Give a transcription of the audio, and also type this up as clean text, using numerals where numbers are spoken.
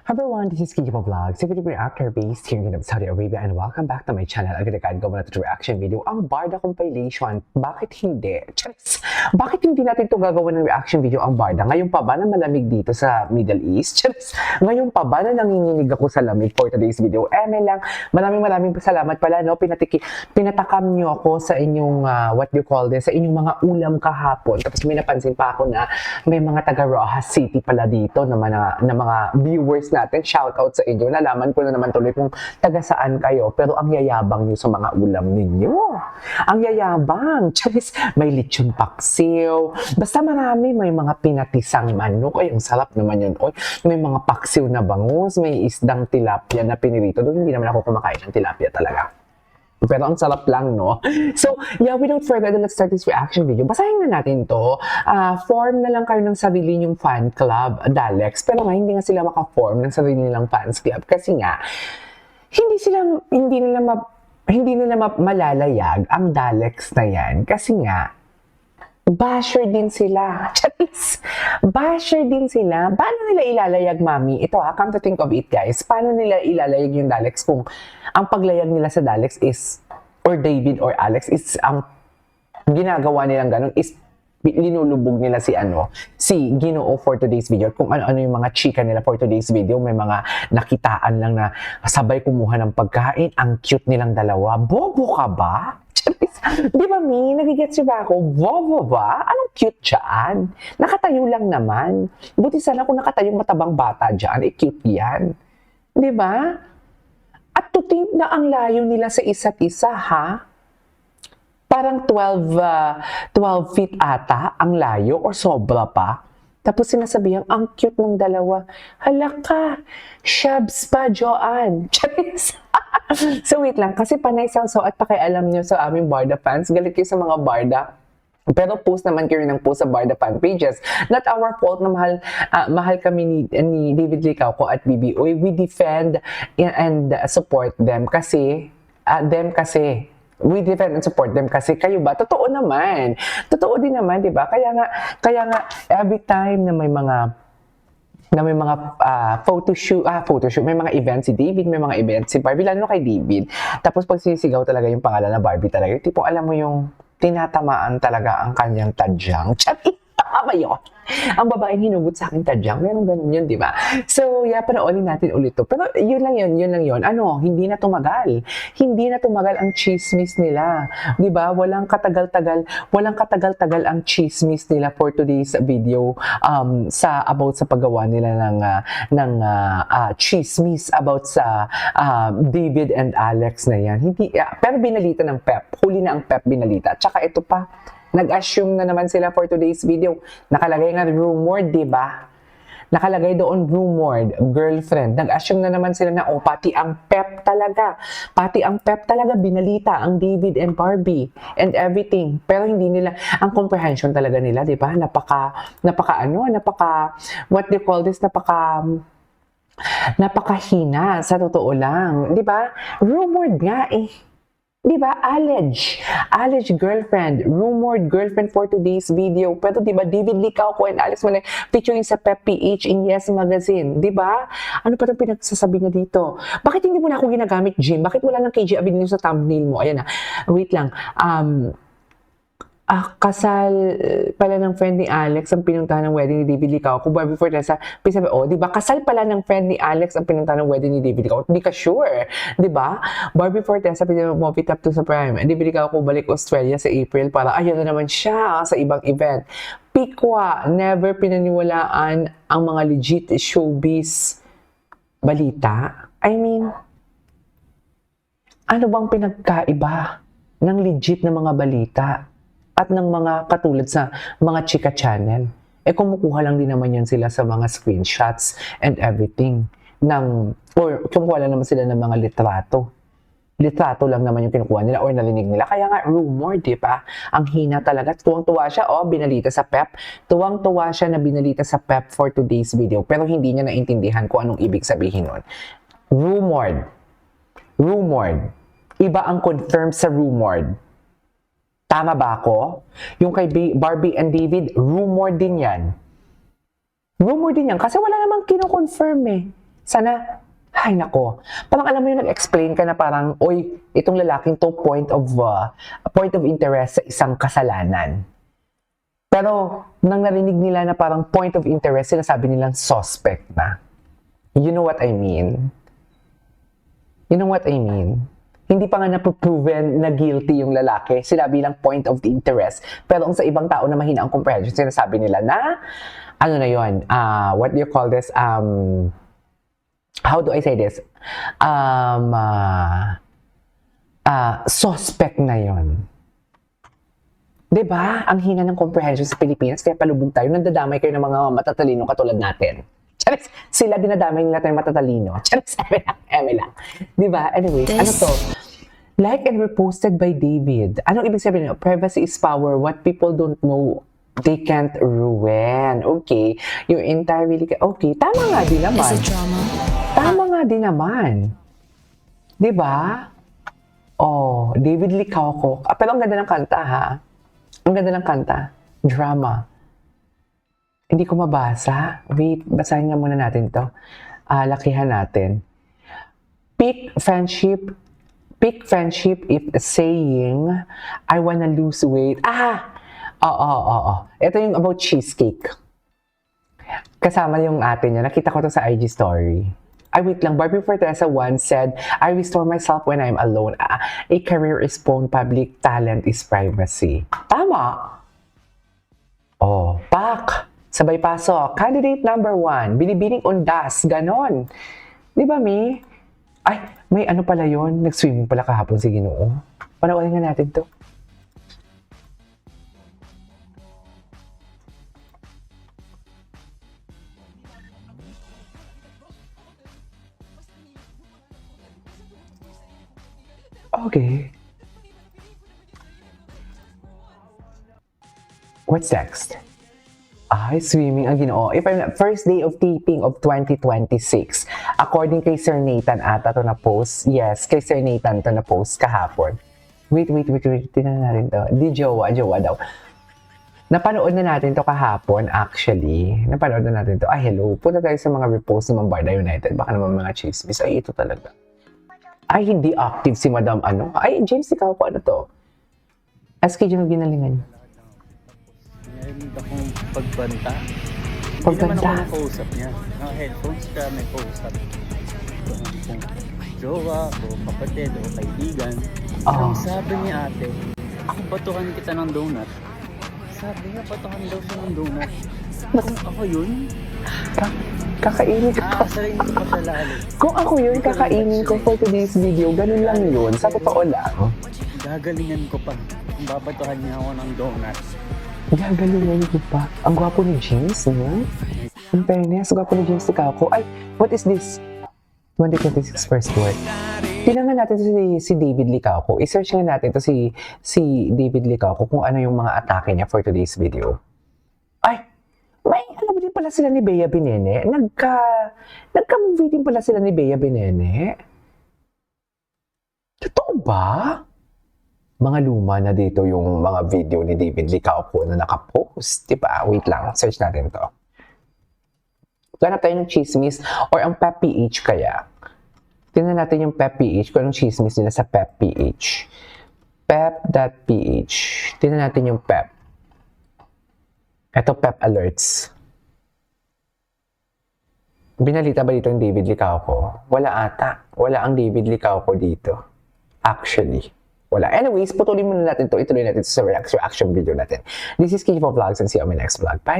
Everyone, this is Kiki Vlog, Secretary Actor based here in Saudi Arabia, and welcome back to my channel. Agad-agad gawa natin reaction video, ang Barda compilation. Bakit hindi? Charis! Bakit hindi natin ito gagawa ng reaction video ang Barda? Ngayon pa ba na malamig dito sa Middle East? Charis! Ngayon pa ba na nanginginig ako sa lamig for today's video? Lang, maraming salamat pala, no? Pinatakam nyo ako sa inyong, what you call this, sa inyong mga ulam kahapon. Tapos may napansin pa ako na may mga taga Rojas City pala dito na mga viewers natin. Shout out sa inyo. Nalaman ko na naman tuloy kung taga saan kayo. Pero ang yayabang nyo sa mga ulam ninyo. Ang yayabang. Charis, may lechon paksiw. Basta marami. May mga pinatisang manok. Ay, ang sarap naman yun. Oy, may mga paksiw na bangus. May isdang tilapia na pinirito. Doon hindi naman ako kumakain ng tilapia talaga. Pero ang sarap lang, no? So, yeah, without further ado, let's start this reaction video. Basahin na natin to. Form na lang kayo ng sarili nyong fan club, Dalex. Pero nga, hindi nga sila maka-form ng sarili nilang fans club. Kasi nga, hindi nila malalayag ang Dalex na yan. Kasi nga, basher din sila. Charis! Basher din sila. Paano nila ilalayag, mami? Ito come to think of it, guys. Paano nila ilalayag yung Dalex kung ang paglayag nila sa Dalex is, or David or Alex, is ang ginagawa nilang ganun is linulubog nila si Ginoo for today's video. Kung ano-ano yung mga chika nila for today's video, may mga nakitaan lang na sabay kumuha ng pagkain. Ang cute nilang dalawa. Bobo ka ba? Di ba, Mi? Nagigets ba ako? Bobo ba? Anong cute dyan? Nakatayo lang naman. Buti sana kung nakatayong matabang bata dyan, cute yan. Di ba? At to think na ang layo nila sa isa't isa, ha? Parang 12 feet ata ang layo or sobra pa. Tapos sinasabihan, ang cute ng dalawa. Hala ka, shabs pa, Joanne. Charis! So wait lang, kasi panay so at pakialam nyo sa aming Barda fans, galit kayo sa mga Barda. Pero post naman kayo ng post sa Barda fan pages. Not our fault na mahal kami ni David Licauco at BBOy. We defend and support them kasi, we defend and support them kasi kayo ba? Totoo naman. Totoo din naman, di ba? Kaya nga, every time na may mga photoshoot, may mga event si David, may mga event si Barbie, lalo kay David. Tapos pag sinisigaw talaga yung pangalan na Barbie talaga, yung tipo alam mo yung tinatamaan talaga ang kanyang tadyang. Chat! Tama yun. Ang babaeng hinugot sa akin tadyang. Meron ganun yun, di ba? So, yeah, panoorin natin ulit to. Pero yun lang yun. Hindi na tumagal. Hindi na tumagal ang chismis nila. Di ba? Walang katagal-tagal ang chismis nila for today's video about sa paggawa nila ng chismis about sa David and Alex na yan. Pero binalita ng Pep. Huli na ang Pep binalita. Tsaka ito pa, nag-assume na naman sila for today's video. Nakalagay nga rumored, di ba? Nakalagay doon rumored, girlfriend. Nag-assume na naman sila na, pati ang Pep talaga. Pati ang Pep talaga binalita ang David and Barbie and everything. Pero hindi nila, ang comprehension talaga nila, di ba? What do you call this? Napakahina, sa totoo lang. Di ba? Rumored nga Di ba? Alleged girlfriend. Rumored girlfriend for today's video. Pero di ba, David Licauco and Alex Malay featuring sa Pep PH in Yes Magazine. Di ba? Ano pa itong pinagsasabi niya dito? Bakit hindi mo na ako ginagamit, Jim? Bakit wala ng KJ Abinino sa thumbnail mo? Ayan na. Wait lang. Kasal pala ng friend ni Alex ang pinuntahan ng wedding ni David Licauco. Barbie Fortesa, sabi, di ba? Kasal pala ng friend ni Alex ang pinuntahan ng wedding ni David Licauco. Hindi ka sure, di ba? Barbie Fortesa, movie top 2 sa Prime. David Licauco balik Australia sa April para ayun na naman siya sa ibang event. Pikwa, never pinaniwalaan ang mga legit showbiz balita. I mean, ano bang pinagkaiba ng legit na mga balita at ng mga katulad sa mga chika channel? Kumukuha lang din naman yan sila sa mga screenshots and everything. Or kumukuha lang naman sila ng mga litrato. Litrato lang naman yung kinukuha nila or narinig nila. Kaya nga, rumor, di ba? Ang hina talaga. Tuwang-tuwa siya, binalita sa Pep. Tuwang-tuwa siya na binalita sa Pep for today's video. Pero hindi niya naintindihan kung anong ibig sabihin nun. Rumored. Iba ang confirmed sa rumored. Tama ba ako? Yung kay Barbie and David, rumor din yan. Rumor din yan. Kasi wala namang kino-confirm Sana, ay nako. Parang alam mo yung nag-explain ka na parang, oy, itong lalaking to point of interest sa isang kasalanan. Pero, nang narinig nila na parang point of interest, sinasabi nilang suspect na. You know what I mean? You know what I mean? Hindi pa nga napoproven na guilty yung lalaki, sila bilang point of interest. Pero ang sa ibang tao na mahina ang comprehension, sinasabi nila na, ano na yun, what do you call this, how do I say this? Suspect na yun. Diba? Ang hina ng comprehension sa Pilipinas, kaya palubog tayo, nandadamay kayo ng mga matatalino katulad natin. Charis, sila dinadamay nila tayong matatalino. Charis, eme lang. Diba? Anyways, ano to? Like and reposted by David. Anong ibig sabihin? Privacy is power. What people don't know, they can't ruin. Okay. Your entire really... Okay, tama nga din naman. Is it drama? Tama nga din naman. Diba? Oh, David Licauco. Pero ang ganda ng kanta, ha? Ang ganda ng kanta. Drama. Hindi ko mabasa. Wait, basahin nga muna natin to. Lakihan natin. Peak friendship if saying, I wanna lose weight. Oo. Ito yung about cheesecake. Kasama yung ate niya. Nakita ko to sa IG story. Ay, wait lang. Barbie Fortesa once said, I restore myself when I'm alone. A career is phone, public talent is privacy. Tama. Oh, pak. Sabay pasok. Candidate number 1. Binibining undas. Ganon. Di ba, Mi? Ay, may ano pala yon, nag-swimming pala kahapon si Ginoo. Panoorin nga natin to. Okay. What's next? Ay, swimming ang Ginoo. If I'm not, first day of taping of 2026. According kay Sir Nathan ata to na post. Yes, kay Sir Nathan to na post kahapon. Wait. Tingnan na rin to. Di jowa daw. Napanood na natin to kahapon, actually. Napanood na natin to. Ay, hello. Punta tayo sa mga repost ng Mambarda United. Baka naman mga chismis. Ay, ito talaga. Ay, hindi active si Madam ano. Ay, James, ikaw po ano to? SK yung ginalingan niya. Meron akong pagbanta. Hindi Pagbanta? naman ako nakausap niya. Naka-headphones ka, may kausap. Kung jowa, o kapatid, o kaibigan. Ang sabi ni ate, ako batuhan kita ng donut. Sabi niya, batuhan daw siya ng donut. Kung ako yun, Kakainin ko. aasarin ko pa siya lalo. Kung ako yun, kakainin ko for today's video. Ganun lang yun. Sa totoo lang. Gagalingan ko pa. Kung babatuhan niya ako ng donut. Gagalingan ko pa. Ang gwapo ni James, no? In fairness, gwapo ni James Licauco. Ay, what is this? 2026 first work. Tingnan natin si David Licauco. I-search nga natin to si David Licauco kung ano yung mga atake niya for today's video. Ay, may alam mo din pala sila ni Bea Binene. Nagka-movie din pala sila ni Bea Binene. Totoo ba? Mga luma na dito yung mga video ni David Licauco na nakapost. Diba? Wait lang, search natin to. Ganap tayo ng chismis or ang Pep PH kaya. Tingnan natin yung Pep PH kung anong chismis nila sa Pep PH. Pep.ph. Tingnan natin yung Pep. Ito Pep Alerts. Binalita ba dito yung David Licauco? Wala ata. Wala ang David Licauco dito. Actually. Wala. Anyways, patuloy muna natin to. Ituloy natin sa reaction video natin. This is KJ Vlogs and see you on my next vlog. Bye!